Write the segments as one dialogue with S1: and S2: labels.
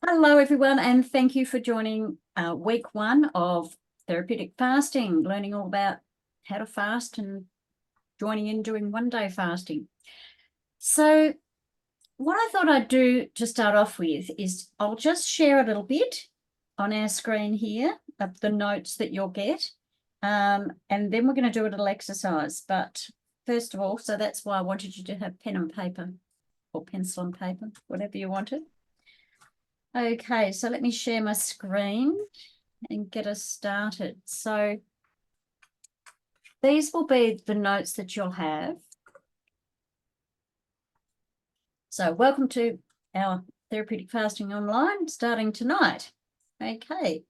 S1: Hello, everyone, and thank you for joining week one of Therapeutic Fasting, learning all about how to fast and joining in doing one-day fasting. So what I thought I'd do to start off with is I'll just share a little bit on our screen here of the notes that you'll get, and then we're going to do a little exercise. But first of all, so that's why I wanted you to have pen and paper or pencil and paper, whatever you wanted. Okay, so let me share my screen and get us started. So these will be the notes that you'll have. So welcome to our Therapeutic Fasting Online starting tonight. Okay,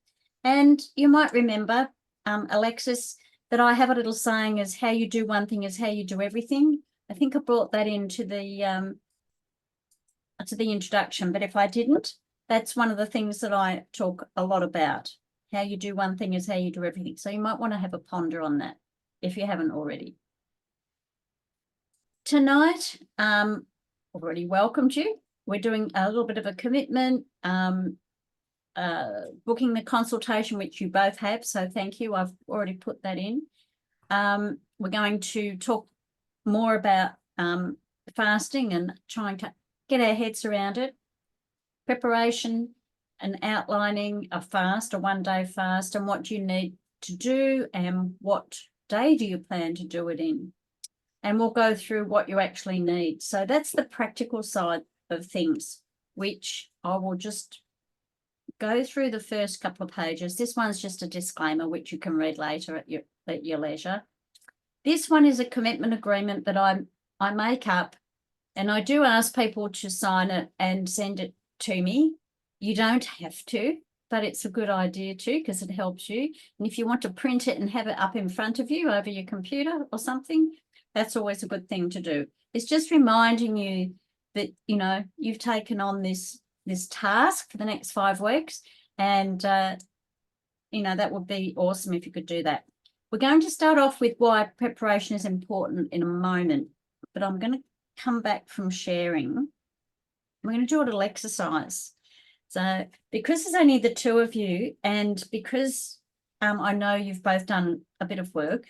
S1: and you might remember, Alexis, that I have a little saying is how you do one thing is how you do everything. I think I brought that into the introduction, but if I didn't, that's one of the things that I talk a lot about. How you do one thing is how you do everything. So you might want to have a ponder on that if you haven't already. Tonight, already welcomed you. We're doing a little bit of a commitment, booking the consultation, which you both have. So thank you. I've already put that in. We're going to talk more about fasting and trying to get our heads around it. Preparation and outlining a fast, a one-day fast, and what you need to do and what day do you plan to do it in. And we'll go through what you actually need. So that's the practical side of things, which I will just go through the first couple of pages. This one's just a disclaimer, which you can read later at your leisure. This one is a commitment agreement that I make up, and I do ask people to sign it and send it to me. You don't have to, but it's a good idea too, because it helps you. And if you want to print it and have it up in front of you over your computer or something, that's always a good thing to do. It's just reminding you that, you know, you've taken on this task for the next 5 weeks. And, you know, that would be awesome if you could do that. We're going to start off with why preparation is important in a moment, but I'm going to come back from sharing. We're going to do a little exercise. So because there's only the two of you, and because I know you've both done a bit of work,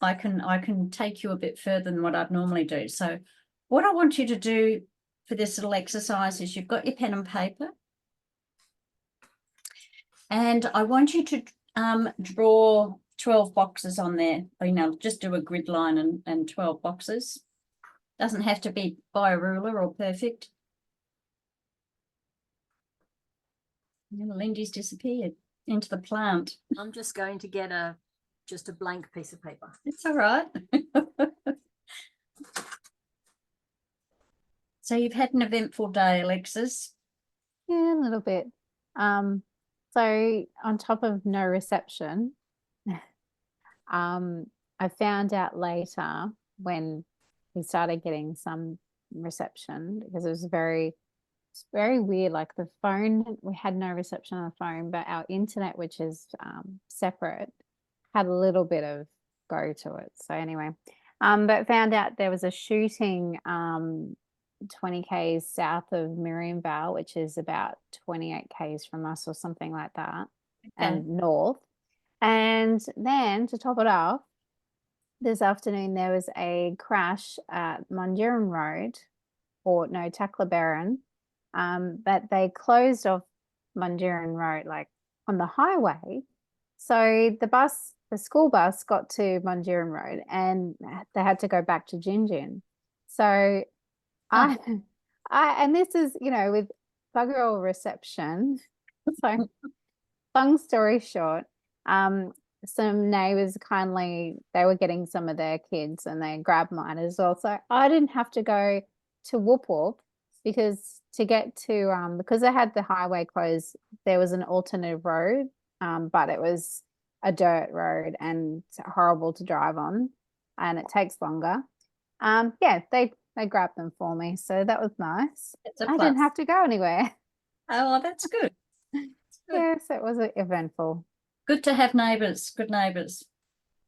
S1: I can take you a bit further than what I'd normally do. So what I want you to do for this little exercise is you've got your pen and paper, and I want you to draw 12 boxes on there. You know, just do a grid line and 12 boxes. Doesn't have to be by a ruler or perfect. And Lindy's disappeared into the plant.
S2: I'm just going to get just a blank piece of paper.
S1: It's all right. So you've had an eventful day, Alexis.
S3: Yeah, a little bit. So on top of no reception, I found out later when we started getting some reception, because it's very weird. Like the phone, we had no reception on the phone, but our internet, which is separate, had a little bit of go to it. So anyway, but found out there was a shooting 20 k's south of Miriamvale, which is about 28 k's from us or something like that, and north. And then to top it off, this afternoon there was a crash at Mundiran Road, or no, Taclobaran, but they closed off Mundiran Road, like on the highway. So the school bus got to Mundiran Road and they had to go back to Gin. So and this is, you know, with bugger all reception. So long story short, some neighbors they were getting some of their kids and they grabbed mine as well. So I didn't have to go to Whoop Whoop, because to get to, because they had the highway closed, there was an alternative road, but it was a dirt road and it's horrible to drive on and it takes longer. Yeah, they grabbed them for me, so that was nice. I didn't have to go anywhere.
S1: Oh, well, that's good.
S3: That's good. Yes, it was eventful.
S1: Good to have neighbours, good neighbours.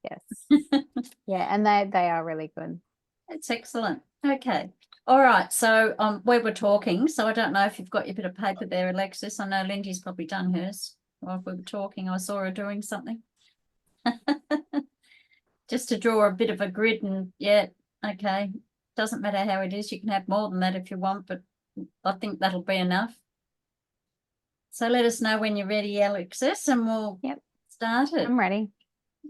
S3: Yes. Yeah, and they are really good.
S1: That's excellent. Okay, All right, so we were talking, so I don't know if you've got your bit of paper there, Alexis. I know Lindy's probably done hers while we were talking. I saw her doing something. Just to draw a bit of a grid and yeah, okay. Doesn't matter how it is, you can have more than that if you want, but I think that'll be enough. So let us know when you're ready, Alexis, and we'll
S3: Yep.
S1: start it.
S3: I'm ready.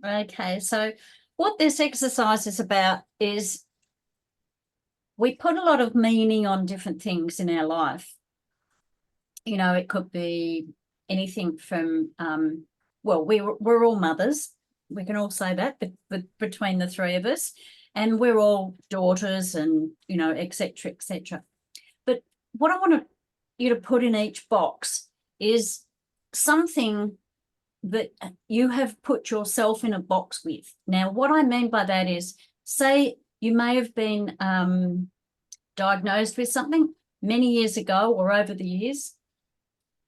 S1: Okay, so what this exercise is about is we put a lot of meaning on different things in our life. You know, it could be anything from, well, we're all mothers. We can all say that, but between the three of us, and we're all daughters and, you know, et cetera, et cetera. But what I want you to put in each box is something that you have put yourself in a box with. Now, what I mean by that is, say you may have been diagnosed with something many years ago or over the years,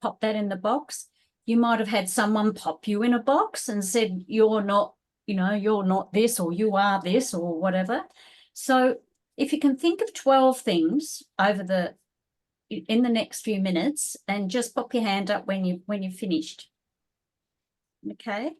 S1: pop that in the box. You might have had someone pop you in a box and said, you're not, you know, you're not this, or you are this, or whatever. So if you can think of 12 things in the next few minutes, and just pop your hand up when you've finished. Okay.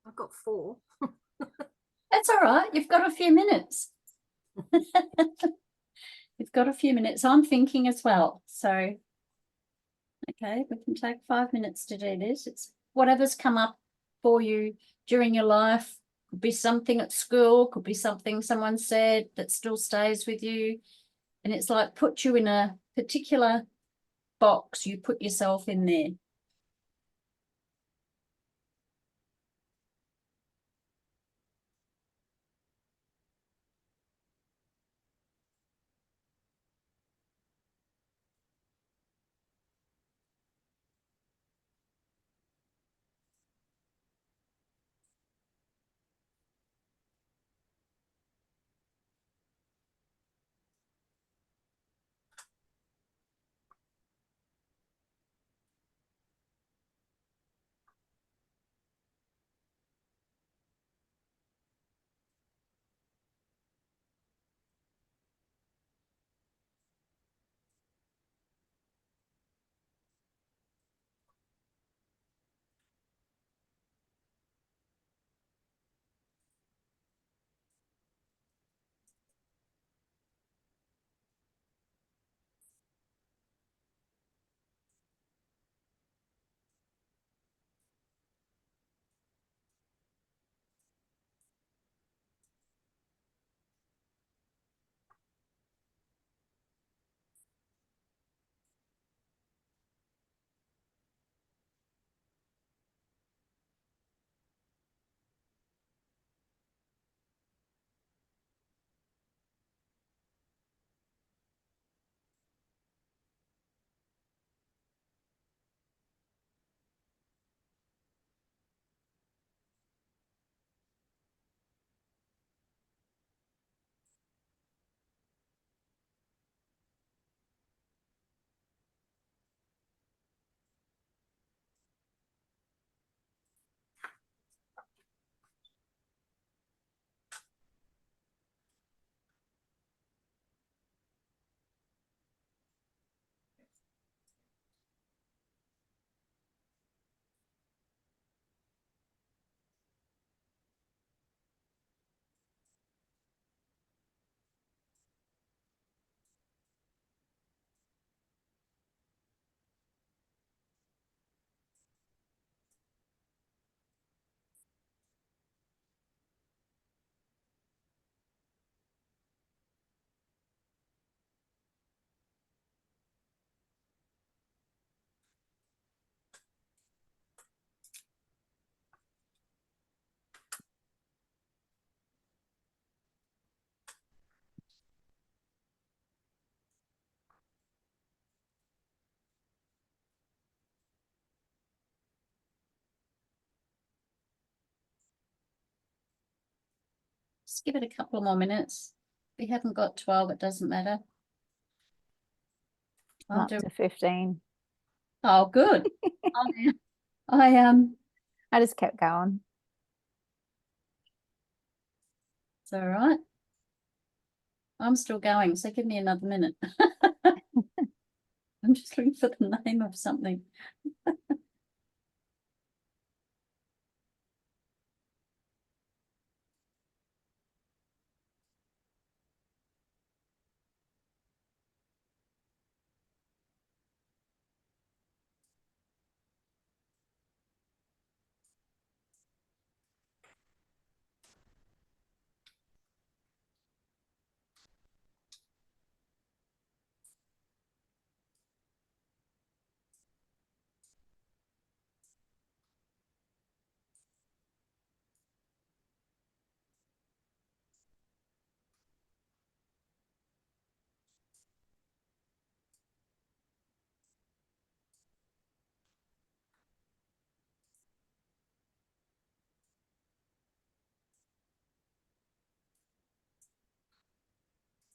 S2: I've got 4.
S1: That's all right. You've got a few minutes. You've got a few minutes. I'm thinking as well. So, okay, we can take 5 minutes to do this. It's whatever's come up for you during your life. Could be something at school, could be something someone said that still stays with you. And it's like put you in a particular box. You put yourself in there. Just give it a couple more minutes. If we haven't got 12, it doesn't matter.
S3: I'm
S1: I'll
S3: up
S1: do.
S3: to 15.
S1: Oh, good. I
S3: I just kept going.
S1: It's all right. I'm still going, so give me another minute. I'm just looking for the name of something.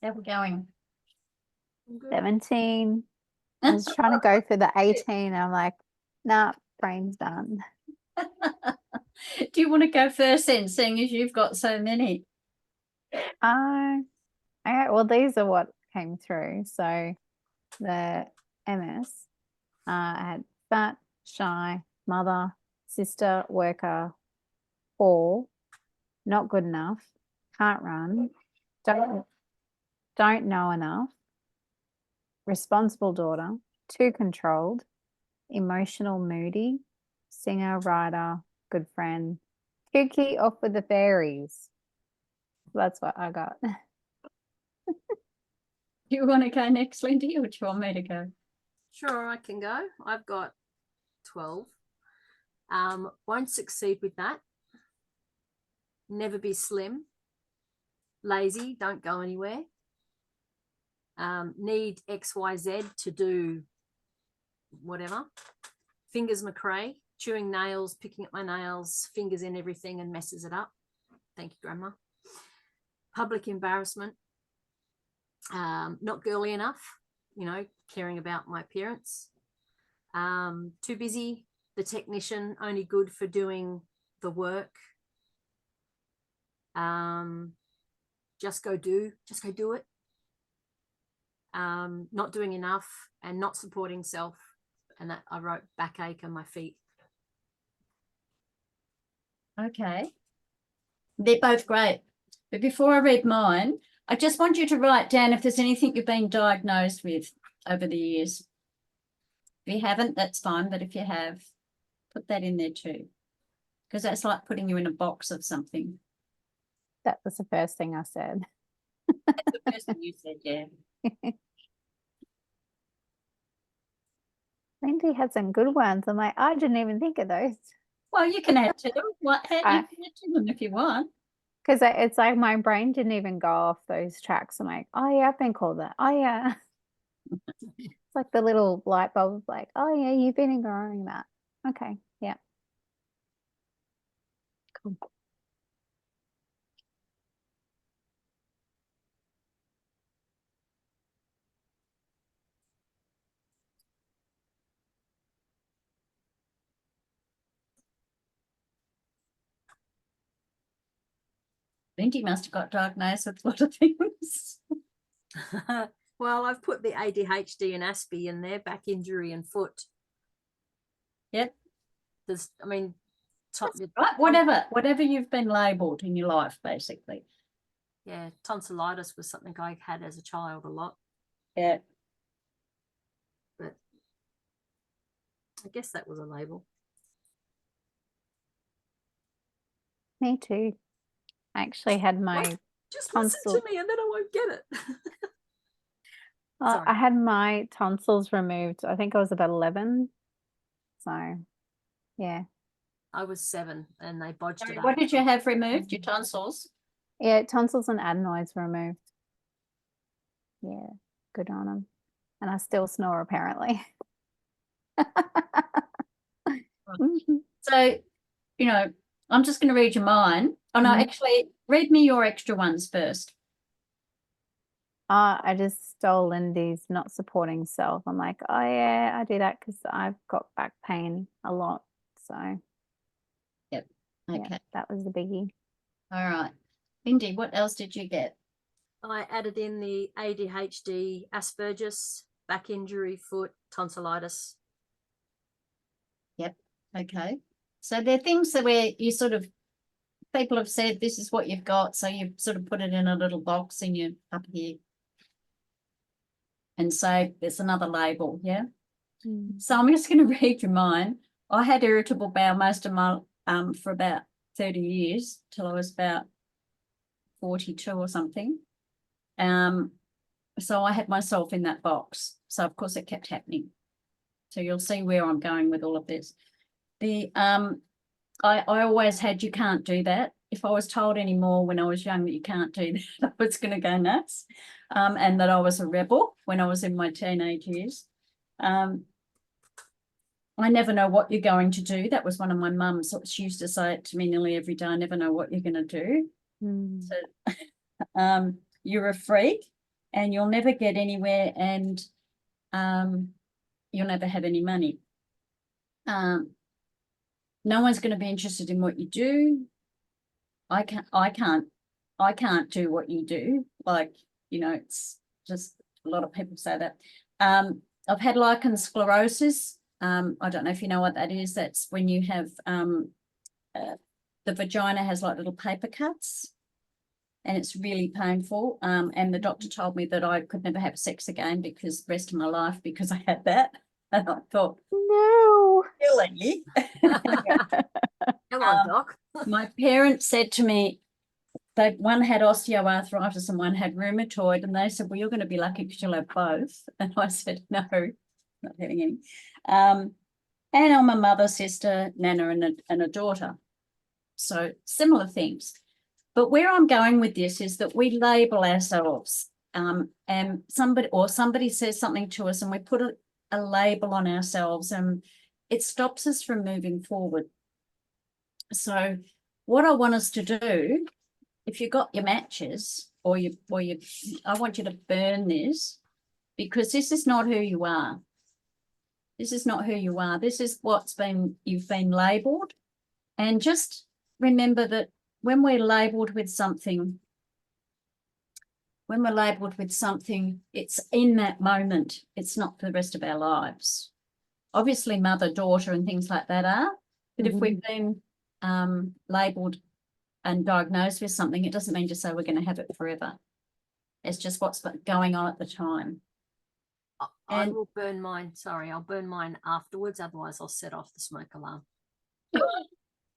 S1: There we're going.
S3: 17. I was trying to go for the 18. I'm like, nah, brain's done.
S1: Do you want to go first then, seeing as you've got so many?
S3: Okay, well, these are what came through. So the MS, I had fat, shy, mother, sister, worker, poor, not good enough, can't run, don't know enough, responsible daughter, too controlled, emotional, moody, singer, writer, good friend, kooky, off with the fairies. That's what I got.
S1: Do you want to go next, Lindy, or do you want me to go?
S2: Sure, I can go. I've got 12. Won't succeed with that. Never be slim. Lazy, don't go anywhere. Need XYZ to do whatever. Fingers McRae, chewing nails, picking up my nails, fingers in everything and messes it up. Thank you, Grandma. Public embarrassment. Not girly enough, caring about my appearance. Too busy. The technician, only good for doing the work. Just go do it. Not doing enough and not supporting self. And that I wrote backache on my feet.
S1: Okay. They're both great. But before I read mine, I just want you to write down if there's anything you've been diagnosed with over the years. If you haven't, that's fine. But if you have, put that in there too. Because that's like putting you in a box of something.
S3: That was the first thing I said.
S1: That's the first thing you said, yeah.
S3: Lindy had some good ones. I'm like, I didn't even think of those.
S1: Well, you can add to them. You can add to them if you want.
S3: Because it's like my brain didn't even go off those tracks. I'm like, oh yeah, I've been called that. Oh yeah. It's like the little light bulb, like, oh yeah, you've been ignoring that. Okay, yeah. Cool.
S1: Lindy must have got diagnosed with a lot of things.
S2: Well, I've put the ADHD and Aspie in there, back injury and foot.
S1: Yep.
S2: Right.
S1: Whatever you've been labelled in your life, basically.
S2: Yeah, tonsillitis was something I had as a child a lot.
S1: Yeah.
S2: But I guess that was a label.
S3: Me too. I actually had my
S2: Just
S3: tonsil.
S2: listen to me and then I won't get it.
S3: I had my tonsils removed. I think I was about 11. So, yeah.
S2: I was 7 and they bodged it up.
S1: What did you have removed? Your tonsils?
S3: Yeah, tonsils and adenoids removed. Yeah, good on them. And I still snore, apparently.
S1: So, I'm just going to read you mine. Oh, no,
S3: Mhm.
S1: actually, read me your extra ones first.
S3: I just stole Lindy's not supporting self. I'm like, oh yeah, I do that because I've got back pain a lot. So
S1: Yep.
S3: yeah,
S1: Okay.
S3: that was the biggie.
S1: All right. Lindy, what else did you get?
S2: I added in the ADHD, Asperger's, back injury, foot, tonsillitis.
S1: Yep. Okay. So they're things that where you sort of, people have said this is what you've got. So you sort of put it in a little box and you up here and say there's another label. Yeah. So I'm just going to read you mine. I had irritable bowel most of my, for about 30 years till I was about 42 or something. So I had myself in that box. So of course it kept happening. So you'll see where I'm going with all of this. I always had, you can't do that. If I was told anymore when I was young that you can't do that, I was going to go nuts. And that I was a rebel when I was in my teenage years. I never know what you're going to do. That was one of my mum's. She used to say it to me nearly every day. I never know what you're going to do.
S3: Mm.
S1: So you're a freak and you'll never get anywhere and you'll never have any money. No one's going to be interested in what you do. I can't do what you do. Like, it's just a lot of people say that. I've had lichen sclerosis. I don't know if you know what that is. That's when you have the vagina has like little paper cuts and it's really painful. And the doctor told me that I could never have sex again because the rest of my life because I had that. And I thought,
S3: No.
S1: really?
S2: Come on, Doc.
S1: My parents said to me, one had osteoarthritis and one had rheumatoid, and they said, well, you're going to be lucky because you'll have both. And I said, no, not having any. And I'm a mother, sister, nana, and a daughter. So similar things. But where I'm going with this is that we label ourselves, and somebody says something to us and we put a label on ourselves and it stops us from moving forward. So what I want us to do, if you've got your matches or I want you to burn this because this is not who you are. This is not who you are. This is you've been labeled. And just remember that when we're labeled with something, it's in that moment. It's not for the rest of our lives. Obviously, mother, daughter, and things like that are. But if we've been labelled and diagnosed with something, it doesn't mean to say we're going to have it forever. It's just what's going on at the time.
S2: I will burn mine. Sorry, I'll burn mine afterwards. Otherwise, I'll set off the smoke alarm.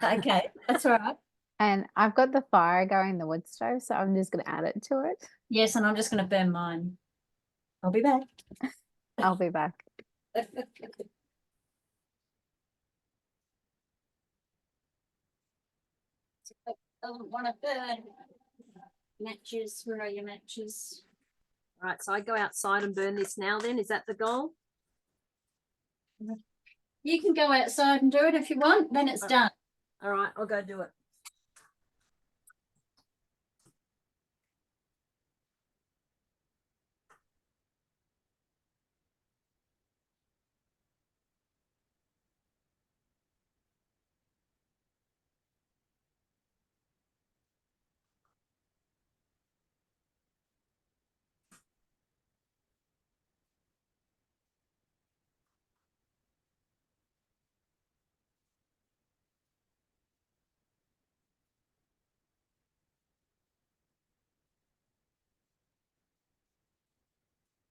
S1: Okay, that's all right.
S3: And I've got the fire going, the wood stove, so I'm just going to add it to it.
S1: Yes, and I'm just going to burn mine. I'll be back.
S3: I'll be back.
S1: I don't want to burn matches. Where are your matches?
S2: All right, so I go outside and burn this now then. Is that the goal?
S1: You can go outside and do it if you want, then it's done.
S2: All right, I'll go do it.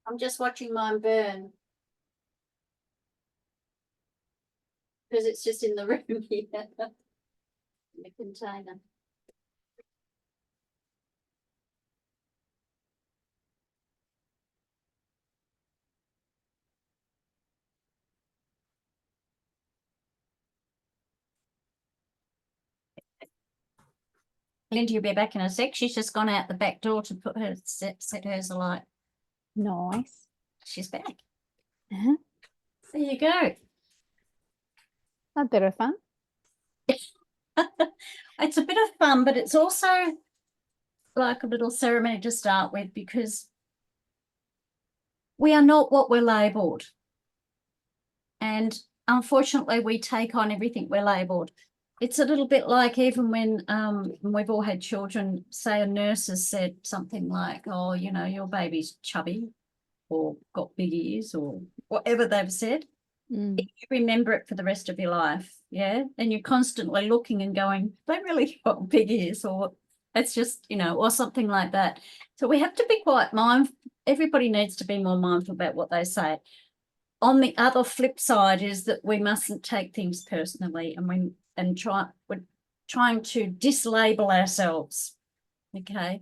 S1: I'm just watching mine burn. Because it's just in the room here. In the container. Lindy will be back in a sec. She's just gone out the back door to put her set hers alight.
S3: Nice.
S1: She's back.
S3: Uh-huh.
S1: There you go.
S3: A bit of fun.
S1: It's a bit of fun, but it's also like a little ceremony to start with, because we are not what we're labelled. And unfortunately, we take on everything we're labelled. It's a little bit like even when we've all had children, say a nurse has said something like, oh, you know, your baby's chubby or got big ears or whatever they've said.
S3: Mm.
S1: You remember it for the rest of your life, yeah? And you're constantly looking and going, they really got big ears, or it's just, you know, or something like that. So we have to be quite mindful. Everybody needs to be more mindful about what they say. On the other flip side is that we mustn't take things personally, and we're trying to dislabel ourselves. Okay.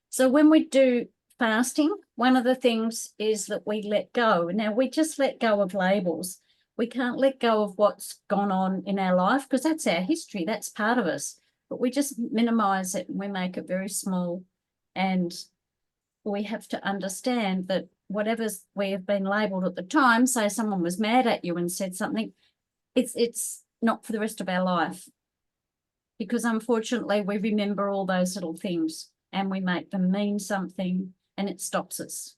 S1: So when we do fasting, one of the things is that we let go. Now we just let go of labels. We can't let go of what's gone on in our life, because that's our history. That's part of us. But we just minimize it and we make it very small. And we have to understand that whatever we have been labelled at the time, say someone was mad at you and said something, it's not for the rest of our life. Because unfortunately, we remember all those little things and we make them mean something, and it stops us.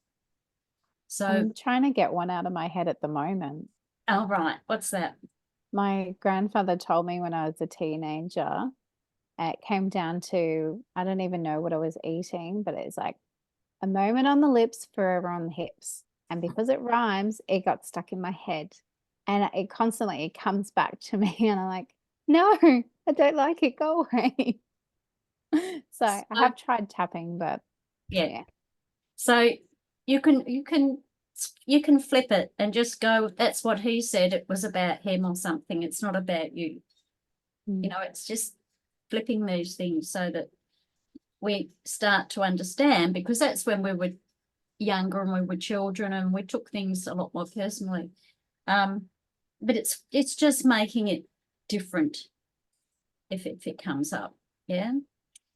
S1: So,
S3: I'm trying to get one out of my head at the moment.
S1: oh, right. What's that?
S3: My grandfather told me when I was a teenager, it came down to, I don't even know what I was eating, but it's like a moment on the lips, forever on the hips. And because it rhymes, it got stuck in my head. And it constantly, it comes back to me. And I'm like, no, I don't like it. Go away. So I have tried tapping, but
S1: Yeah. So you can flip it and just go, that's what he said. It was about him or something. It's not about you.
S3: Mm.
S1: You know, it's just flipping these things so that we start to understand, because that's when we were younger and we were children and we took things a lot more personally. But it's just making it different if it comes up. Yeah.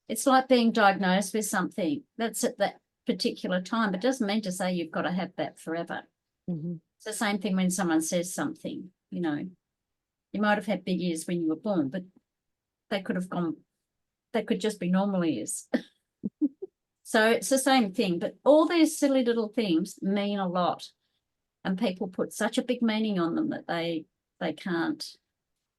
S1: It's like being diagnosed with something that's at that particular time, but it doesn't mean to say you've got to have that forever.
S3: Mhm.
S1: It's the same thing when someone says something, you know, you might have had big ears when you were born, but they could just be normal ears. So it's the same thing, but all these silly little things mean a lot, and people put such a big meaning on them that they can't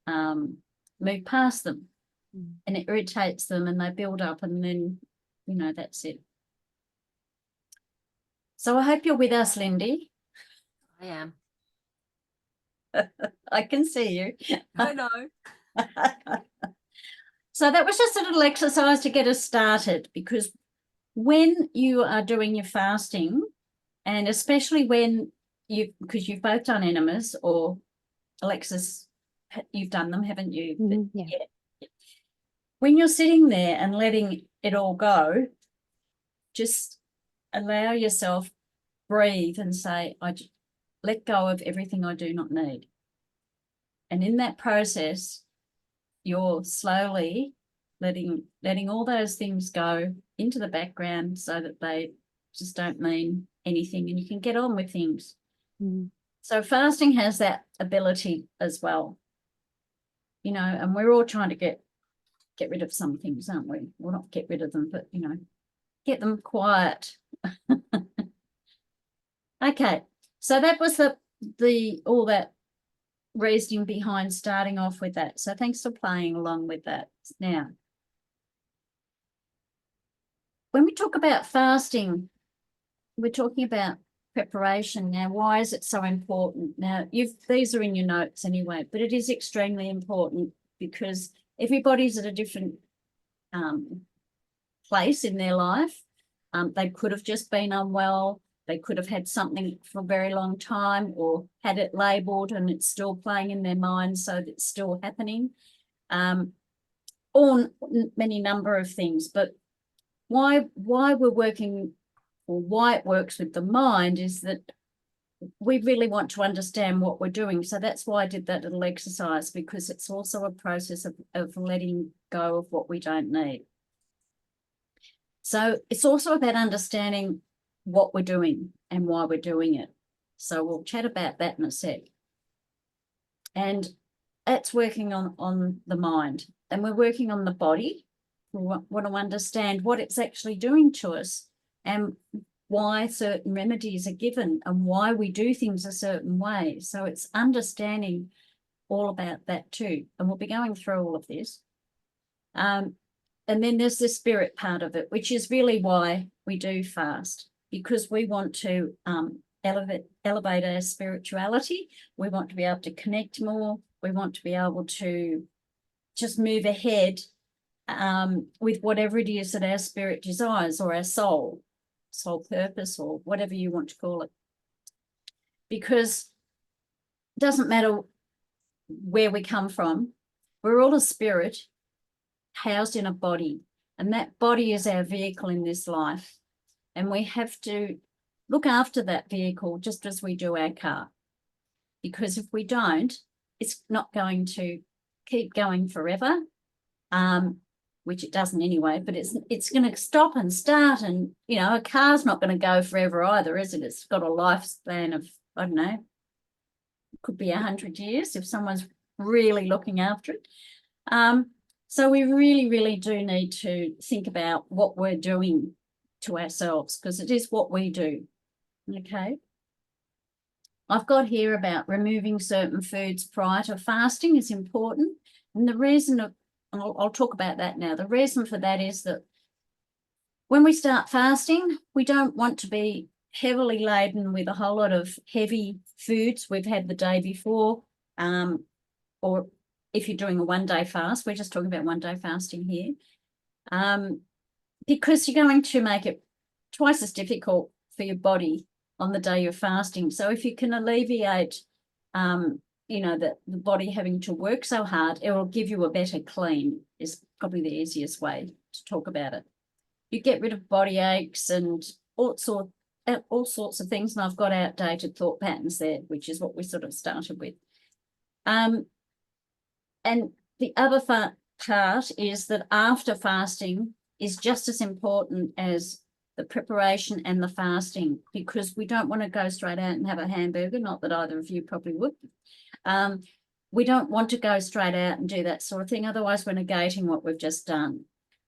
S1: move past them.
S3: Mm.
S1: And it irritates them and they build up, and then, you know, that's it. So I hope you're with us, Lindy.
S2: I am.
S1: I can see you.
S2: I know.
S1: So that was just a little exercise to get us started, because when you are doing your fasting, and especially when because you've both done enemas, or Alexis, you've done them, haven't you?
S3: Mhm, yeah.
S1: When you're sitting there and letting it all go, just allow yourself, breathe and say, I let go of everything I do not need. And in that process, you're slowly letting all those things go into the background so that they just don't mean anything, and you can get on with things.
S3: Mm.
S1: So fasting has that ability as well, you know, and we're all trying to get rid of some things, aren't we? Well, not get rid of them, but, you know, get them quiet. Okay, so that was all that reasoning behind starting off with that. So thanks for playing along with that. Now, when we talk about fasting, we're talking about preparation. Now, why is it so important? Now, these are in your notes anyway, but it is extremely important because everybody's at a different place in their life. They could have just been unwell. They could have had something for a very long time, or had it labelled and it's still playing in their mind, so it's still happening. Or many number of things. But why we're working, or why it works with the mind, is that we really want to understand what we're doing. So that's why I did that little exercise, because it's also a process of letting go of what we don't need. So it's also about understanding what we're doing and why we're doing it. So we'll chat about that in a sec. And that's working on the mind. and we're working on the body. We want to understand what it's actually doing to us and why certain remedies are given and why we do things a certain way. So it's understanding all about that too. And we'll be going through all of this. And then there's the spirit part of it, which is really why we do fast, because we want to elevate our spirituality. We want to be able to connect more. We want to be able to just move ahead with whatever it is that our spirit desires, or our soul purpose, or whatever you want to call it. Because it doesn't matter where we come from, we're all a spirit housed in a body, and that body is our vehicle in this life. And we have to look after that vehicle just as we do our car. Because if we don't, it's not going to keep going forever, which it doesn't anyway, but it's going to stop and start. And, you know, a car's not going to go forever either, is it? It's got a lifespan of, I don't know, it could be 100 years if someone's really looking after it. So we really, really do need to think about what we're doing to ourselves, because it is what we do. Okay. I've got here about removing certain foods prior to fasting is important. And the reason I'll talk about that now. The reason for that is that when we start fasting, we don't want to be heavily laden with a whole lot of heavy foods we've had the day before, or if you're doing a 1-day fast, we're just talking about 1-day fasting here, because you're going to make it twice as difficult for your body on the day you're fasting. So if you can alleviate, you know, the body having to work so hard, it will give you a better clean, is probably the easiest way to talk about it. You get rid of body aches and all sorts of things. And I've got outdated thought patterns there, which is what we sort of started with. And the other part is that after fasting is just as important as the preparation and the fasting, because we don't want to go straight out and have a hamburger, not that either of you probably would. We don't want to go straight out and do that sort of thing. Otherwise, we're negating what we've just done.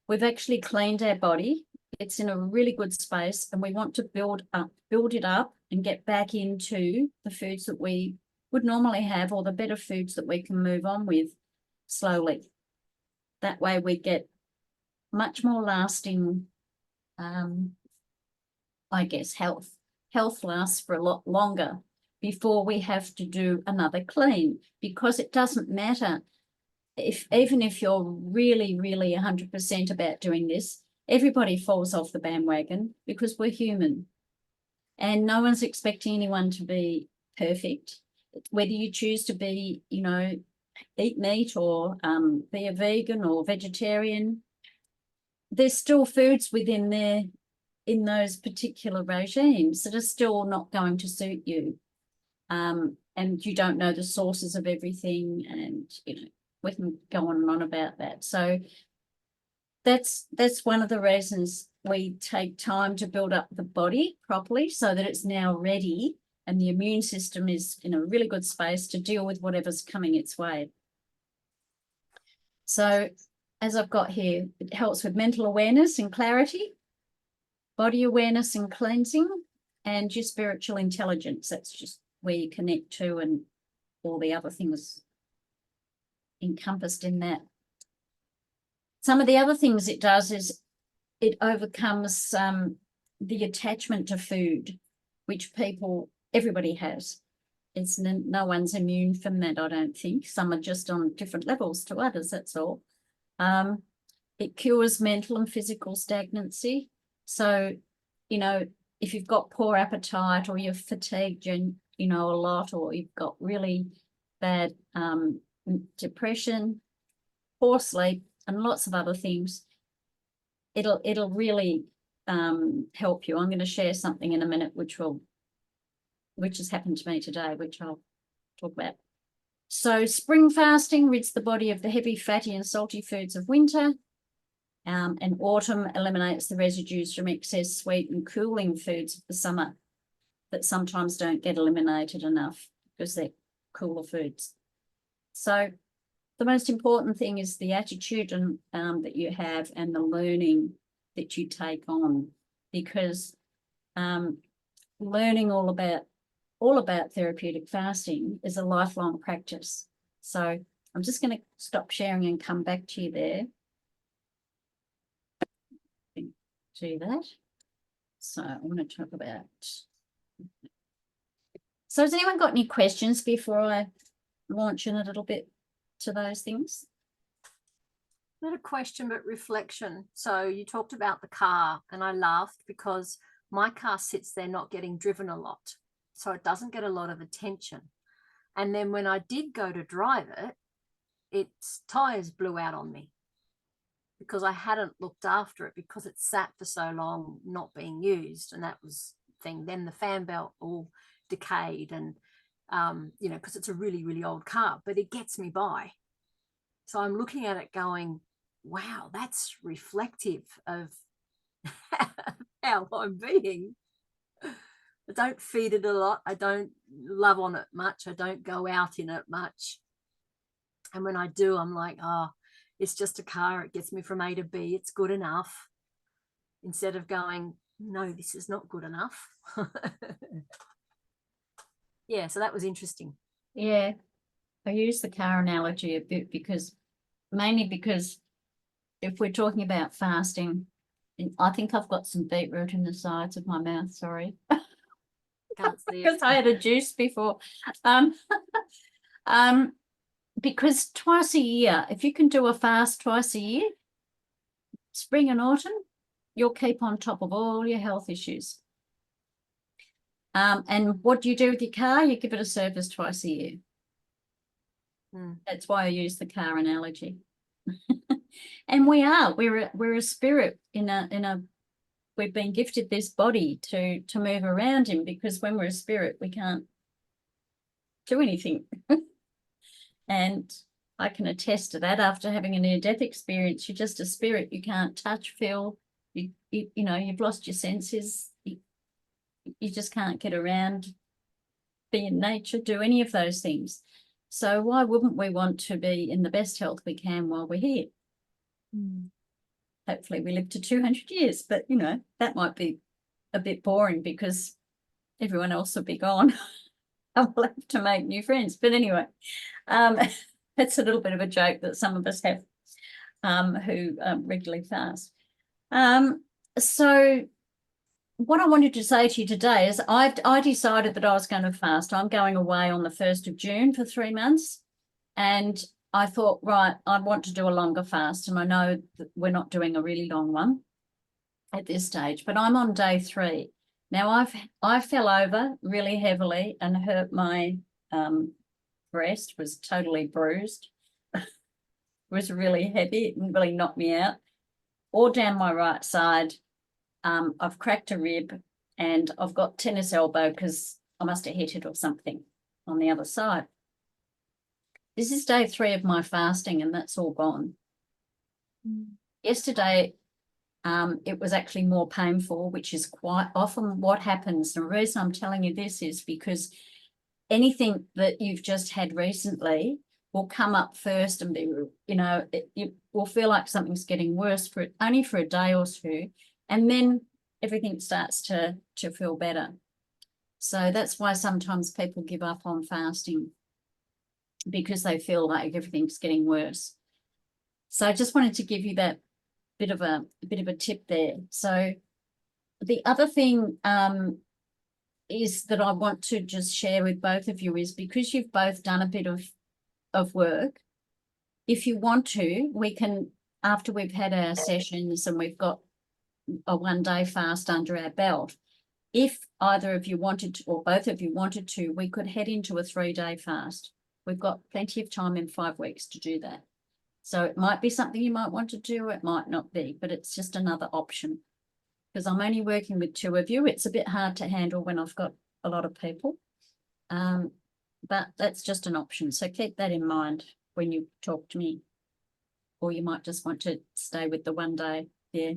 S1: We've actually cleaned our body. It's in a really good space, and we want to build it up and get back into the foods that we would normally have, or the better foods that we can move on with slowly. That way we get much more lasting, I guess, health. Health lasts for a lot longer before we have to do another clean, because it doesn't matter even if you're really, really 100% about doing this, everybody falls off the bandwagon because we're human. And no one's expecting anyone to be perfect. Whether you choose to be, you know, eat meat or be a vegan or vegetarian, there's still foods within there in those particular regimes that are still not going to suit you. And you don't know the sources of everything, and, you know, we can go on and on about that. So that's one of the reasons we take time to build up the body properly, so that it's now ready and the immune system is in a really good space to deal with whatever's coming its way. So as I've got here, it helps with mental awareness and clarity, body awareness and cleansing, and your spiritual intelligence. That's just where you connect to, and all the other things encompassed in that. Some of the other things it does is it overcomes the attachment to food, which everybody has. It's no one's immune from that, I don't think. Some are just on different levels to others, that's all. It cures mental and physical stagnancy. So, you know, if you've got poor appetite, or you're fatigued, you know, a lot, or you've got really bad depression, poor sleep, and lots of other things, it'll really help you. I'm going to share something in a minute which has happened to me today, which I'll talk about. So spring fasting rids the body of the heavy, fatty and salty foods of winter, and autumn eliminates the residues from excess sweet and cooling foods of the summer that sometimes don't get eliminated enough because they're cooler foods. So the most important thing is the attitude and that you have and the learning that you take on, because learning all about therapeutic fasting is a lifelong practice. So I'm just going to stop sharing and come back to you there. Do that. So I want to talk about. So has anyone got any questions before I launch in a little bit to those things?
S2: Not a question, but reflection. So you talked about the car, and I laughed because my car sits there not getting driven a lot. So it doesn't get a lot of attention. And then when I did go to drive it, its tires blew out on me because I hadn't looked after it, because it sat for so long not being used. And that was the thing. Then the fan belt all decayed, and you know, because it's a really, really old car, but it gets me by. So I'm looking at it going, wow, that's reflective of how I'm being. I don't feed it a lot. I don't love on it much. I don't go out in it much. And when I do, I'm like, oh, it's just a car. It gets me from A to B. It's good enough. Instead of going, no, this is not good enough. Yeah, so that was interesting.
S1: Yeah, I use the car analogy a bit mainly because if we're talking about fasting, I think I've got some beetroot in the sides of my mouth, sorry.
S2: Can't see it.
S1: Because I had a juice before. Because twice a year, if you can do a fast twice a year, spring and autumn, you'll keep on top of all your health issues. And what do you do with your car? You give it a service twice a year. That's why I use the car analogy. And we're a spirit we've been gifted this body to move around in, because when we're a spirit, we can't do anything. And I can attest to that. After having a near-death experience, you're just a spirit. You can't touch, feel, you know, you've lost your senses. You just can't get around, be in nature, do any of those things. So why wouldn't we want to be in the best health we can while we're here? Hopefully we live to 200 years, but, you know, that might be a bit boring because everyone else will be gone. I will have to make new friends. But anyway, that's a little bit of a joke that some of us have who regularly fast. So what I wanted to say to you today is I decided that I was going to fast. I'm going away on the 1st of June for 3 months. And I thought, right, I want to do a longer fast. And I know that we're not doing a really long one at this stage, but I'm on day 3. Now I fell over really heavily and hurt my breast, was totally bruised. It was really heavy. It really knocked me out. All down my right side. I've cracked a rib and I've got tennis elbow because I must have hit it or something on the other side. This is day 3 of my fasting and that's all gone. Yesterday, it was actually more painful, which is quite often what happens. The reason I'm telling you this is because anything that you've just had recently will come up first and be, you know, it will feel like something's getting worse only for a day or 2. And then everything starts to feel better. So that's why sometimes people give up on fasting, because they feel like everything's getting worse. So I just wanted to give you that bit of a tip there. So the other thing is that I want to just share with both of you is, because you've both done a bit of work, if you want to, we can, after we've had our sessions and we've got a 1-day fast under our belt, if either of you wanted to or both of you wanted to, we could head into a 3-day fast. We've got plenty of time in 5 weeks to do that. So it might be something you might want to do, it might not be, but it's just another option. Because I'm only working with 2 of you. It's a bit hard to handle when I've got a lot of people. But that's just an option. So keep that in mind when you talk to me. Or you might just want to stay with the 1 day. Yeah.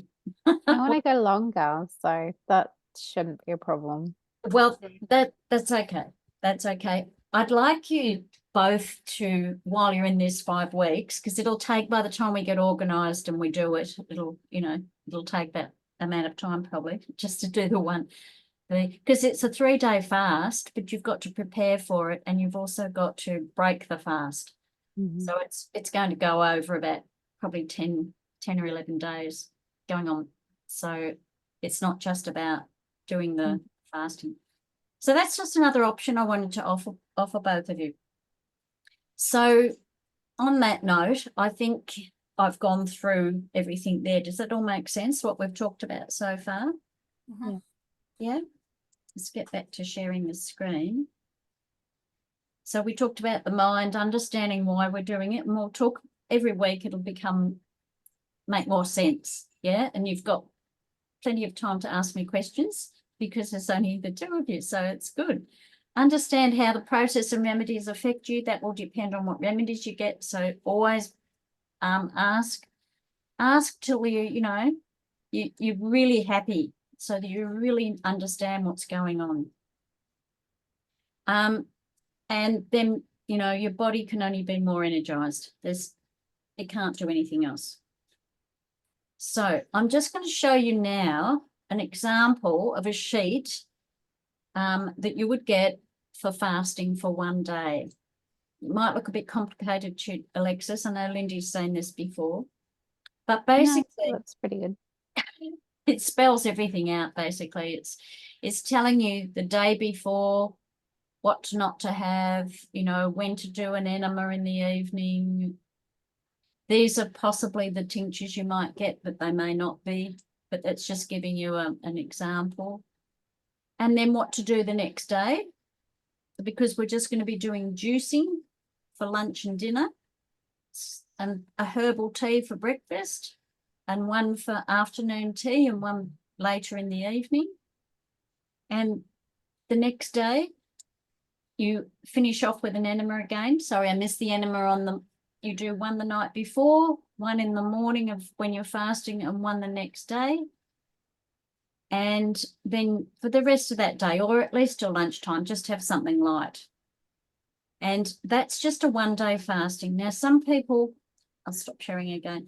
S3: I want to go longer, so that shouldn't be a problem.
S1: Well, that's okay. That's okay. I'd like you both to, while you're in this 5 weeks, because it'll take, by the time we get organised and we do it, it'll take that amount of time probably just to do the one. Because it's a 3-day fast, but you've got to prepare for it, and you've also got to break the fast. So it's going to go over about probably 10 or 11 days going on. So it's not just about doing the fasting. So that's just another option I wanted to offer both of you. So on that note, I think I've gone through everything there. Does that all make sense, what we've talked about so far?
S2: Mhm.
S1: Yeah. Let's get back to sharing the screen. So we talked about the mind, understanding why we're doing it, and we'll talk every week. It'll make more sense. Yeah. And you've got plenty of time to ask me questions because there's only the 2 of you. So it's good. Understand how the process and remedies affect you. That will depend on what remedies you get. So always ask till you're really happy, so that you really understand what's going on. And then, your body can only be more energized. It can't do anything else. So I'm just going to show you now an example of a sheet that you would get for fasting for 1 day. It might look a bit complicated to Alexis. I know Lindy's seen this before, but basically
S3: that's pretty good.
S1: it spells everything out. Basically, it's telling you the day before what not to have, when to do an enema in the evening. These are possibly the tinctures you might get, but they may not be. But it's just giving you an example. And then what to do the next day, because we're just going to be doing juicing for lunch and dinner, and a herbal tea for breakfast, and one for afternoon tea, and one later in the evening. And the next day, you finish off with an enema again. Sorry, I missed the enema you do one the night before, one in the morning of when you're fasting, and one the next day. And then for the rest of that day, or at least till lunchtime, just have something light. And that's just a 1-day fasting. Now, some people, I'll stop sharing again.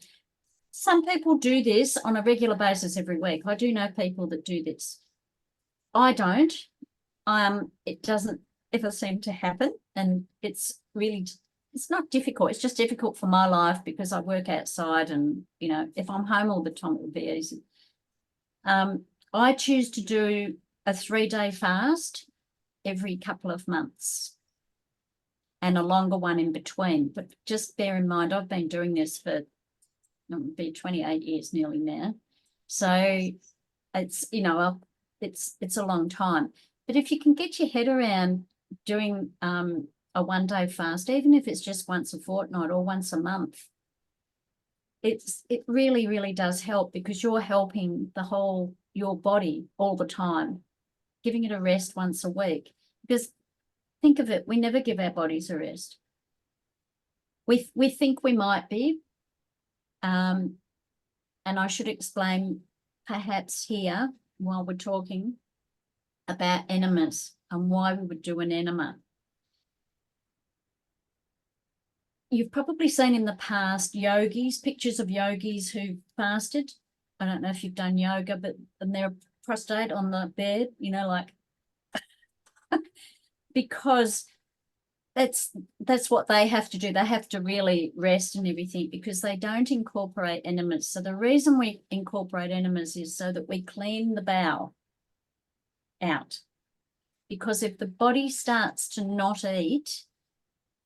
S1: Some people do this on a regular basis every week. I do know people that do this. I don't. It doesn't ever seem to happen. And it's not difficult. It's just difficult for my life because I work outside, and, if I'm home all the time, it would be easy. I choose to do a 3-day fast every couple of months and a longer one in between. But just bear in mind, I've been doing this for 28 years nearly now. So it's, it's a long time. But if you can get your head around doing a 1-day fast, even if it's just once a fortnight or once a month, it really, really does help, because you're helping your body all the time, giving it a rest once a week. Because think of it, we never give our bodies a rest. We think we might be, and I should explain perhaps here while we're talking about enemas and why we would do an enema. You've probably seen in the past pictures of yogis who fasted. I don't know if you've done yoga, and they're prostrate on the bed, because that's what they have to do. They have to really rest and everything, because they don't incorporate enemas. So the reason we incorporate enemas is so that we clean the bowel out. Because if the body starts to not eat,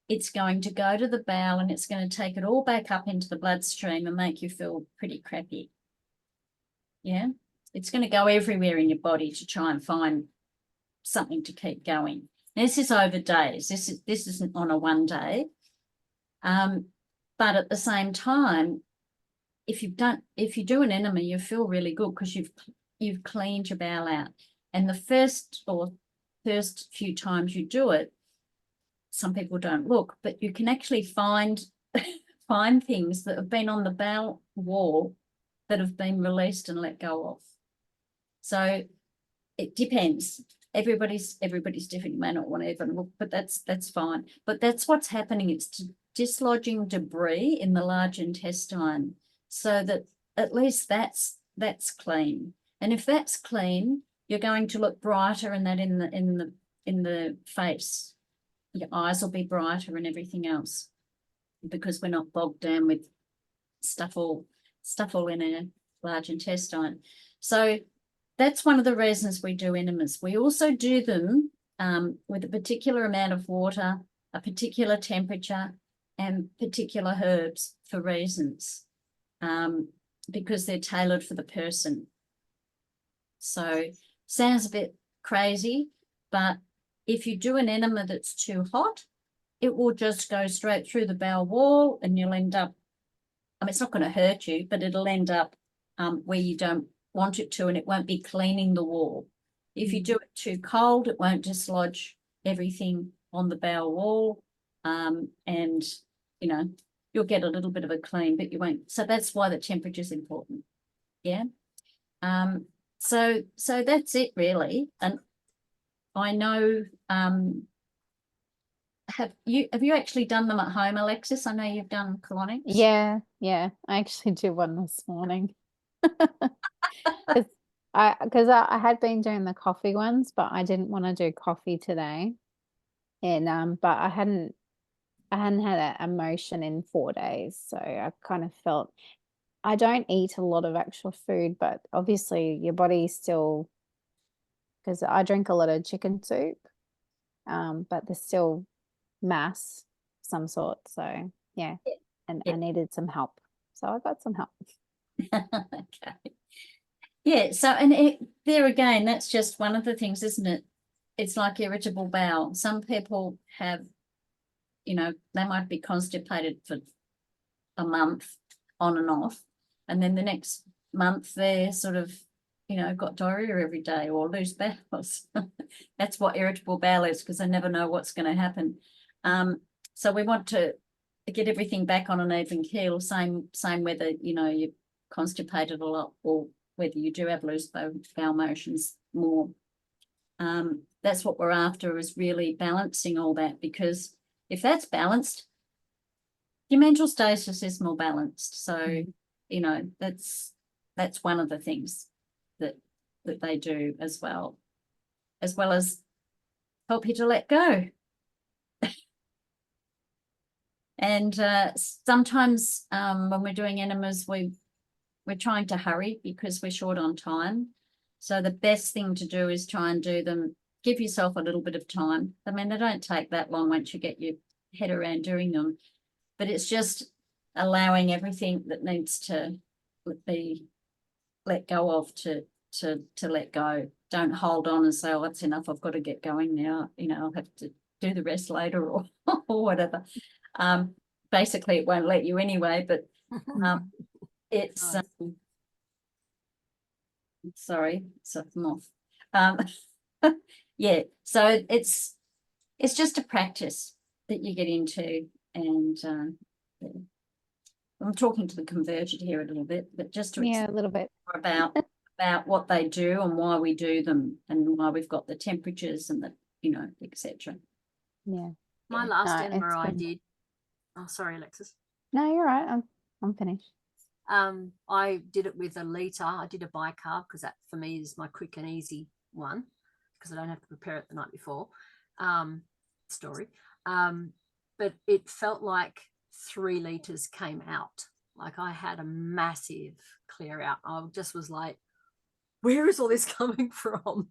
S1: it's going to go to the bowel, and it's going to take it all back up into the bloodstream and make you feel pretty crappy. Yeah, it's going to go everywhere in your body to try and find something to keep going. This is over days. This isn't on a 1 day. But at the same time, if you do an enema, you feel really good because you've cleaned your bowel out. And the first few times you do it, some people don't look, but you can actually find things that have been on the bowel wall that have been released and let go of. So it depends. everybody's different. You may not want to even look, but that's fine. But that's what's happening. It's dislodging debris in the large intestine, so that at least that's clean. And if that's clean, you're going to look brighter, and that in the face, your eyes will be brighter and everything else, because we're not bogged down with stuff all in our large intestine. So that's one of the reasons we do enemas. We also do them with a particular amount of water, a particular temperature, and particular herbs for reasons, because they're tailored for the person. So sounds a bit crazy, but if you do an enema that's too hot, it will just go straight through the bowel wall, and you'll end up, I mean, it's not going to hurt you, but it'll end up where you don't want it to, and it won't be cleaning the wall. If you do it too cold, it won't dislodge everything on the bowel wall, and you'll get a little bit of a clean, but you won't. So that's why the temperature is important. Yeah. So that's it really. And I know, have you actually done them at home, Alexis? I know you've done colonics.
S3: Yeah, I actually did one this morning. Because I had been doing the coffee ones, but I didn't want to do coffee today. And but I hadn't had an emotion in 4 days, so I kind of felt, I don't eat a lot of actual food, but obviously your body still, because I drink a lot of chicken soup, but there's still mass of some sort. So yeah, and I needed some help, so I got some help.
S1: Okay. Yeah. So, and there again, that's just one of the things, isn't it? It's like irritable bowel. Some people have, they might be constipated for a month on and off, and then the next month they're sort of, got diarrhea every day or loose bowels. That's what irritable bowel is, because I never know what's going to happen. So we want to get everything back on an even keel. Same whether you're constipated a lot or whether you do have loose bowel motions more. That's what we're after, is really balancing all that, because if that's balanced, your mental status is more balanced. So, that's one of the things that they do as well as help you to let go. And sometimes when we're doing enemas, we're trying to hurry because we're short on time. So the best thing to do is try and do them, give yourself a little bit of time. I mean, they don't take that long once you get your head around doing them, but it's just allowing everything that needs to be let go of to let go. Don't hold on and say, oh, that's enough, I've got to get going now. I'll have to do the rest later or whatever. Basically it won't let you anyway, but it's sorry, it's a moth. Yeah, so it's just a practice that you get into, and I'm talking to the converted here a little bit, but just to
S3: a little bit
S1: about what they do and why we do them, and why we've got the temperatures and the etc.
S3: Yeah.
S2: My last enema I did. Oh, sorry, Alexis.
S3: No, you're right. I'm finished.
S2: I did it with a litre. I did a bicarb because that for me is my quick and easy one, because I don't have to prepare it the night before. But it felt like 3 litres came out. Like I had a massive clear out. I just was like, where is all this coming from?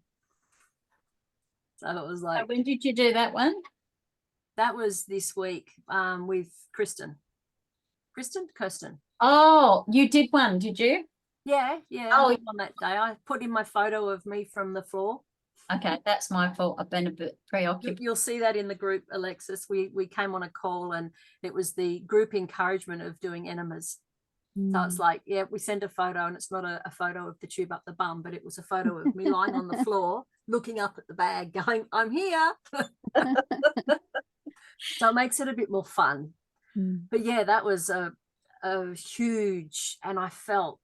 S2: So it was like.
S1: So when did you do that one?
S2: That was this week with Kirsten.
S1: Oh, you did one, did you?
S2: Yeah.
S1: Oh,
S2: I did one that day. I put in my photo of me from the floor.
S1: Okay, that's my fault. I've been a bit preoccupied.
S2: You'll see that in the group, Alexis. We came on a call, and it was the group encouragement of doing enemas. So it's like, yeah, we send a photo, and it's not a photo of the tube up the bum, but it was a photo of me lying on the floor, looking up at the bag, going, I'm here. So it makes it a bit more fun. But yeah, that was a huge, and I felt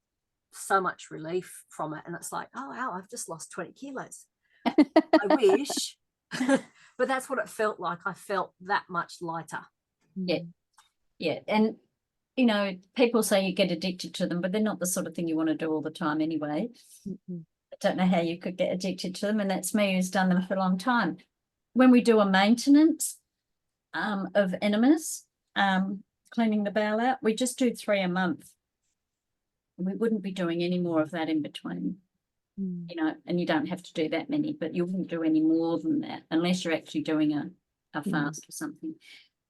S2: so much relief from it. And it's like, oh wow, I've just lost 20 kilos. I wish, but that's what it felt like. I felt that much lighter.
S1: Yeah. Yeah. And, you know, people say you get addicted to them, but they're not the sort of thing you want to do all the time anyway.
S3: Mm-mm.
S1: I don't know how you could get addicted to them, and that's me who's done them for a long time. When we do a maintenance of enemas, cleaning the bowel out, we just do 3 a month. We wouldn't be doing any more of that in between,
S3: Mm.
S1: you know, and you don't have to do that many, but you wouldn't do any more than that unless you're actually doing a fast or something.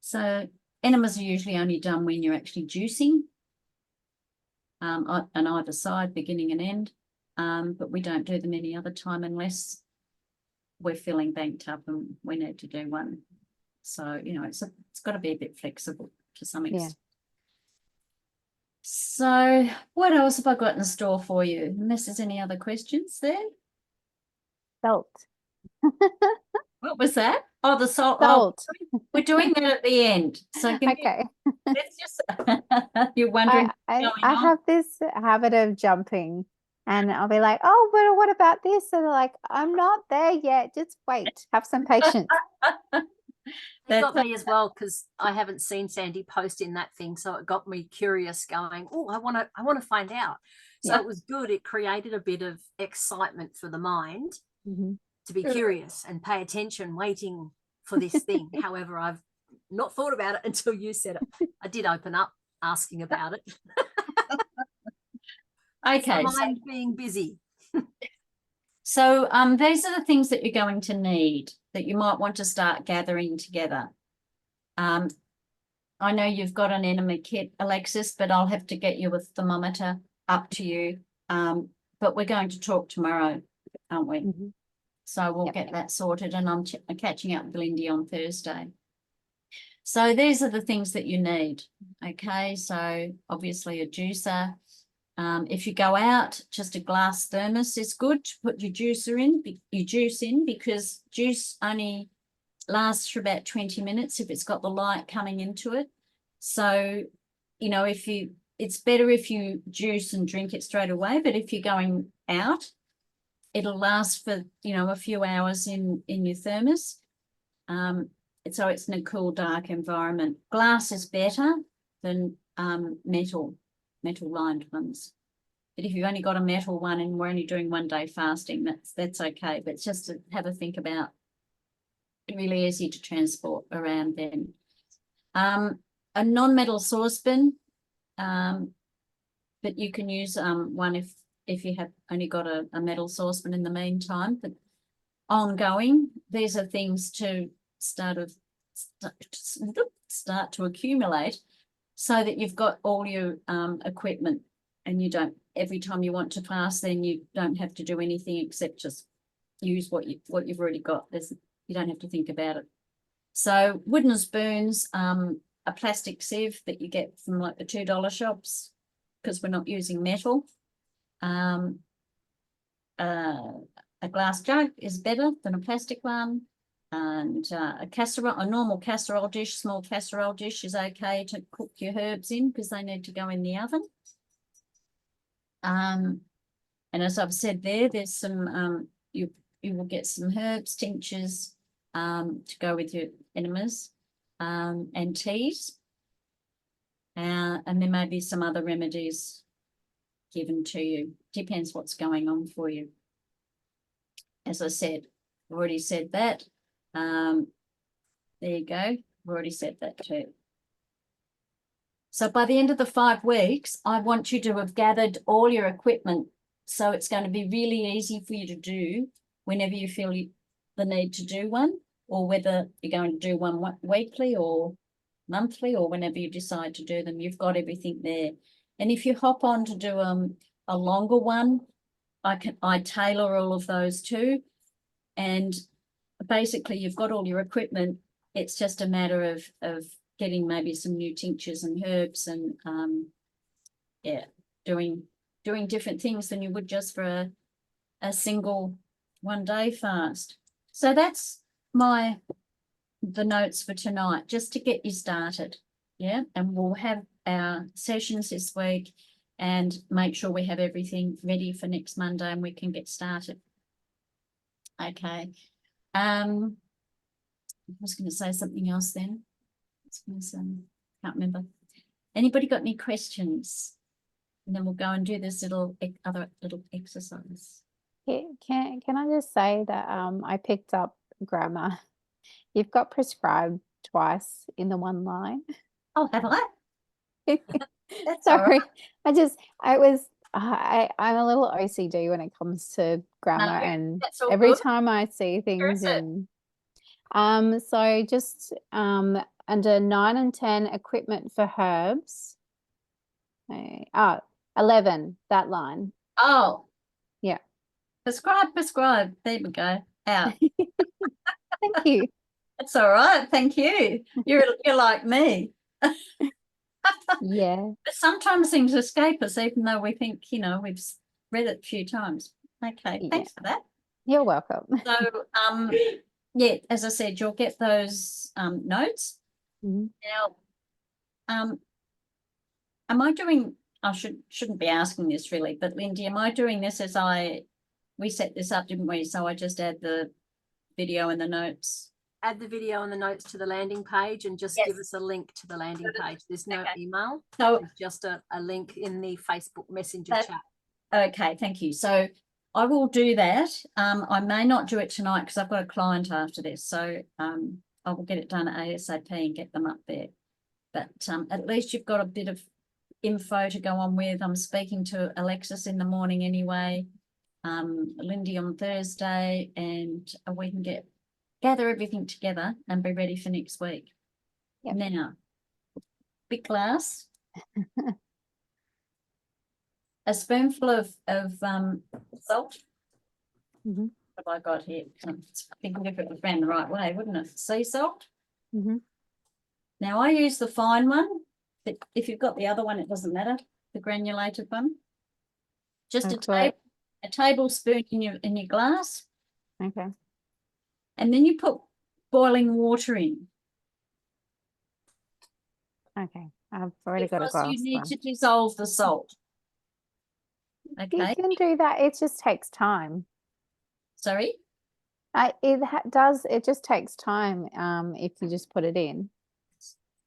S1: So enemas are usually only done when you're actually juicing on either side, beginning and end. But we don't do them any other time unless we're feeling banked up and we need to do one. So, you know, it's got to be a bit flexible to some extent. So what else have I got in store for you? Unless there's any other questions there.
S3: Salt.
S1: What was that? Oh, the salt.
S3: Salt.
S1: Oh, we're doing that at the end. So can
S3: Okay.
S1: let's just you're wondering
S3: I
S1: what's going on.
S3: have this habit of jumping, and I'll be like, oh, but what about this? And they're like, I'm not there yet. Just wait. Have some patience.
S2: It got
S1: That's
S2: me as well because I haven't seen Sandy post in that thing, so it got me curious. Going, oh, I want to find out. So
S3: Yeah.
S2: it was good. It created a bit of excitement for the mind
S3: Mhm.
S2: to be curious and pay attention, waiting for this thing. However, I've not thought about it until you said it. I did open up asking about it.
S1: okay.
S2: My mind being busy.
S1: So these are the things that you're going to need that you might want to start gathering together. I know you've got an enema kit, Alexis, but I'll have to get you a thermometer up to you. But we're going to talk tomorrow, aren't we?
S3: Mhm.
S1: So we'll
S3: Yep.
S1: get that sorted, and I'm catching up with Lindy on Thursday. So these are the things that you need. Okay, so obviously a juicer. If you go out, just a glass thermos is good to put your juice in, because juice only lasts for about 20 minutes if it's got the light coming into it. So, you know, it's better if you juice and drink it straight away, but if you're going out, it'll last for, you know, a few hours in your thermos. So it's in a cool, dark environment. Glass is better than metal lined ones. But if you've only got a metal one and we're only doing 1 day fasting, that's okay. But it's just to have a think about. Really easy to transport around then. A non-metal saucepan, but you can use one if you have only got a metal saucepan in the meantime. But ongoing, these are things to start to accumulate so that you've got all your equipment, and you don't, every time you want to fast, then you don't have to do anything except just use what you've already got. You don't have to think about it. So wooden spoons, a plastic sieve that you get from like the $2 shops, because we're not using metal. A glass jug is better than a plastic one. And a casserole, a normal casserole dish, small casserole dish is okay to cook your herbs in, because they need to go in the oven. And as I've said there's some, you will get some herbs, tinctures, to go with your enemas, and teas. And there may be some other remedies given to you. Depends what's going on for you. As I said, I've already said that. There you go. I've already said that too. So by the end of the 5 weeks, I want you to have gathered all your equipment. So it's going to be really easy for you to do whenever you feel the need to do one, or whether you're going to do one weekly or monthly, or whenever you decide to do them, you've got everything there. And if you hop on to do a longer one, I tailor all of those too. And basically you've got all your equipment. It's just a matter of getting maybe some new tinctures and herbs, and doing different things than you would just for a single 1 day fast. So that's the notes for tonight, just to get you started. Yeah, and we'll have our sessions this week and make sure we have everything ready for next Monday and we can get started. Okay. I was going to say something else then. Can't remember. Anybody got any questions? And then we'll go and do this other little exercise.
S3: Can I just say that I picked up grammar. You've got prescribed twice in the one line.
S1: Oh, have I? That's all
S3: Sorry.
S1: right.
S3: I'm a little OCD when it comes to grammar,
S1: No,
S3: and
S1: that's all
S3: every
S1: good.
S3: time I see
S1: Where
S3: things
S1: is it?
S3: so just under 9 and 10, equipment for herbs. 11, that line.
S1: Oh.
S3: Yeah.
S1: Prescribe. There we go. Out.
S3: Thank you.
S1: That's all right. Thank you. You're like me.
S3: Yeah.
S1: But sometimes things escape us, even though we think, we've read it a few times. Okay,
S3: Yeah.
S1: thanks for that.
S3: You're welcome.
S1: So, yeah, as I said, you'll get those notes.
S3: Mhm.
S1: Now, am I doing? I shouldn't be asking this really, but Lindy, am I doing this as we set this up, didn't we? So I just add the video and the notes.
S2: Add the video and the notes to the landing page and just
S1: Yes.
S2: give us a link to the landing page. There's no email.
S1: So
S2: There's just a link in the Facebook Messenger chat.
S1: Okay, thank you. So I will do that. I may not do it tonight because I've got a client after this. So I will get it done ASAP and get them up there. But at least you've got a bit of info to go on with. I'm speaking to Alexis in the morning anyway, Lindy on Thursday, and we can gather everything together and be ready for next week.
S3: Yep.
S1: Now, big glass. A spoonful of salt.
S3: Mhm.
S1: What have I got here? I think if it was ran the right way, wouldn't it? Sea salt.
S3: Mhm.
S1: Now I use the fine one, but if you've got the other one, it doesn't matter. The granulated one. Just a tablespoon in your glass,
S3: Okay.
S1: and then you put boiling water in.
S3: Okay. I've already got a
S1: Because
S3: glass
S1: you need
S3: one.
S1: to dissolve the salt.
S3: You
S1: Okay.
S3: can do that. It just takes time.
S1: Sorry.
S3: It just takes time if you just put it in.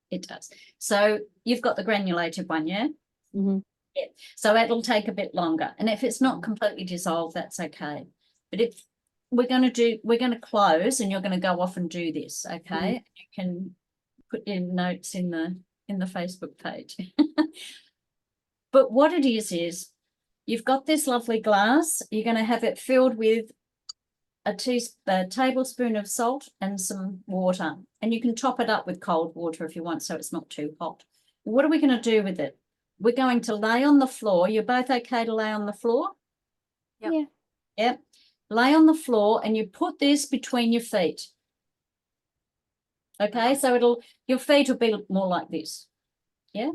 S1: It does. So you've got the granulated one, yeah?
S3: Mhm.
S1: Yeah. So it'll take a bit longer. And if it's not completely dissolved, that's okay. But if we're going to close and you're going to go off and do this, okay? You can put in notes in the Facebook page. But what it is you've got this lovely glass. You're going to have it filled with a tablespoon of salt and some water. And you can top it up with cold water if you want, so it's not too hot. What are we going to do with it? We're going to lay on the floor. You're both okay to lay on the floor?
S2: Yep.
S3: Yeah.
S1: Yep. Lay on the floor and you put this between your feet. Okay, so your feet will be more like this. Yeah.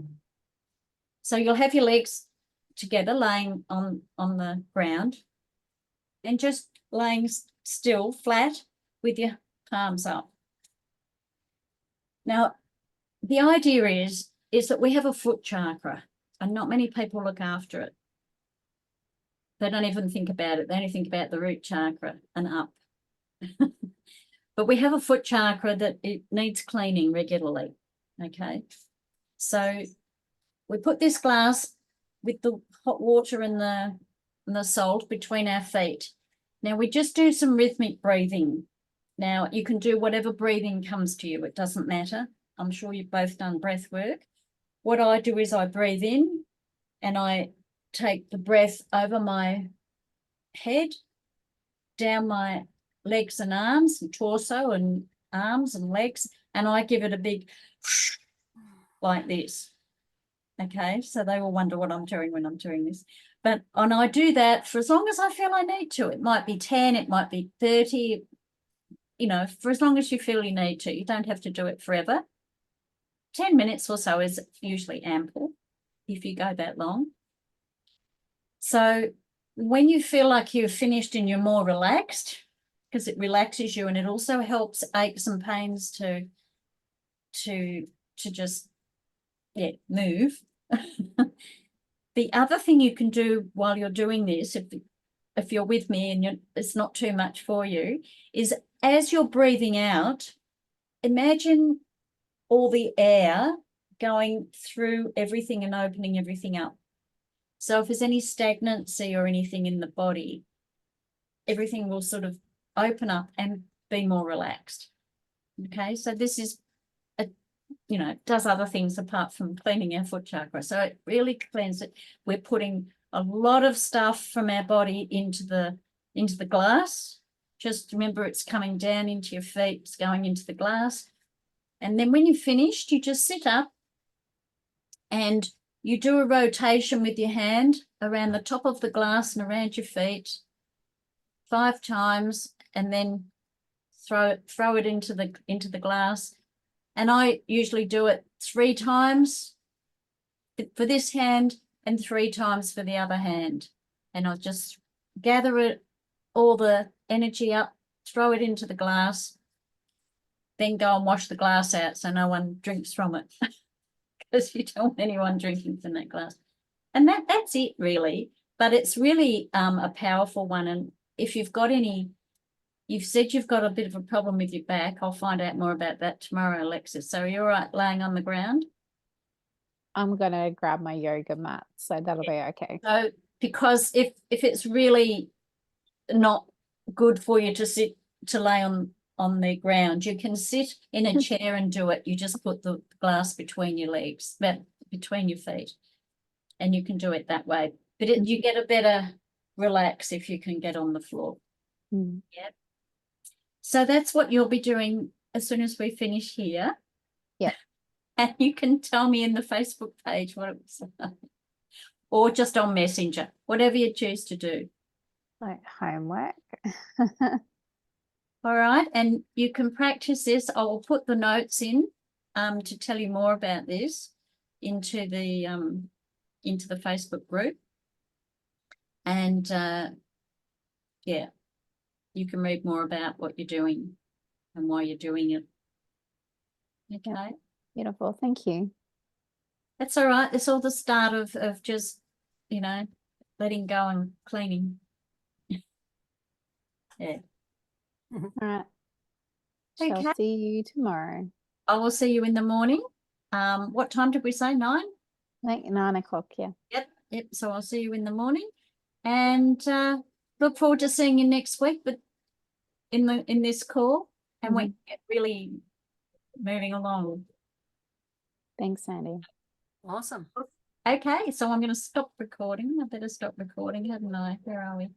S1: So you'll have your legs together laying on the ground and just laying still flat with your palms up. Now, the idea is that we have a foot chakra and not many people look after it. They don't even think about it. They only think about the root chakra and up. But we have a foot chakra that it needs cleaning regularly. Okay. So we put this glass with the hot water and the salt between our feet. Now we just do some rhythmic breathing. Now you can do whatever breathing comes to you. It doesn't matter. I'm sure you've both done breath work. What I do is I breathe in and I take the breath over my head, down my legs and arms and torso and arms and legs, and I give it a big like this. Okay, so they will wonder what I'm doing when I'm doing this. And I do that for as long as I feel I need to. It might be 10, it might be 30, for as long as you feel you need to. You don't have to do it forever. 10 minutes or so is usually ample if you go that long. So when you feel like you're finished and you're more relaxed, because it relaxes you and it also helps aches and pains to just move. The other thing you can do while you're doing this, if you're with me and it's not too much for you, is as you're breathing out, imagine all the air going through everything and opening everything up. So if there's any stagnancy or anything in the body, everything will sort of open up and be more relaxed. Okay, so this is does other things apart from cleaning our foot chakra. So it really cleanses it. We're putting a lot of stuff from our body into the glass. Just remember, it's coming down into your feet, it's going into the glass. And then when you're finished, you just sit up and you do a rotation with your hand around the top of the glass and around your feet 5 times, and then throw it into the glass. And I usually do it 3 times for this hand and 3 times for the other hand. And I'll just gather all the energy up, throw it into the glass, then go and wash the glass out so no one drinks from it, because you don't want anyone drinking from that glass. And that's it really. But it's really a powerful one. And if you've got you've said you've got a bit of a problem with your back. I'll find out more about that tomorrow, Alexis. So you're all right laying on the ground?
S3: I'm gonna grab my yoga mat, so that'll be okay.
S1: So because if it's really not good for you to lay on the ground, you can sit in a chair and do it. You just put the glass between your legs, between your feet, and you can do it that way. But you get a better relax if you can get on the floor.
S3: Mm.
S1: Yeah. So that's what you'll be doing as soon as we finish here.
S3: Yeah.
S1: And you can tell me in the Facebook page what it was like, or just on Messenger, whatever you choose to do.
S3: Like homework.
S1: All right. And you can practice this. I will put the notes in to tell you more about this into the Facebook group. And yeah, you can read more about what you're doing and why you're doing it. Okay.
S3: Beautiful. Thank you.
S1: That's all right. It's all the start of just, letting go and cleaning. Yeah.
S3: All right. Shall
S1: Okay.
S3: see you tomorrow.
S1: I will see you in the morning. What time did we say? 9?
S3: Like 9 o'clock, yeah.
S1: Yep. So I'll see you in the morning, and look forward to seeing you next week. But in this call, and we get really moving along.
S3: Thanks, Sandy.
S2: Awesome.
S1: Okay, so I'm going to stop recording. I better stop recording, hadn't I? Where are we?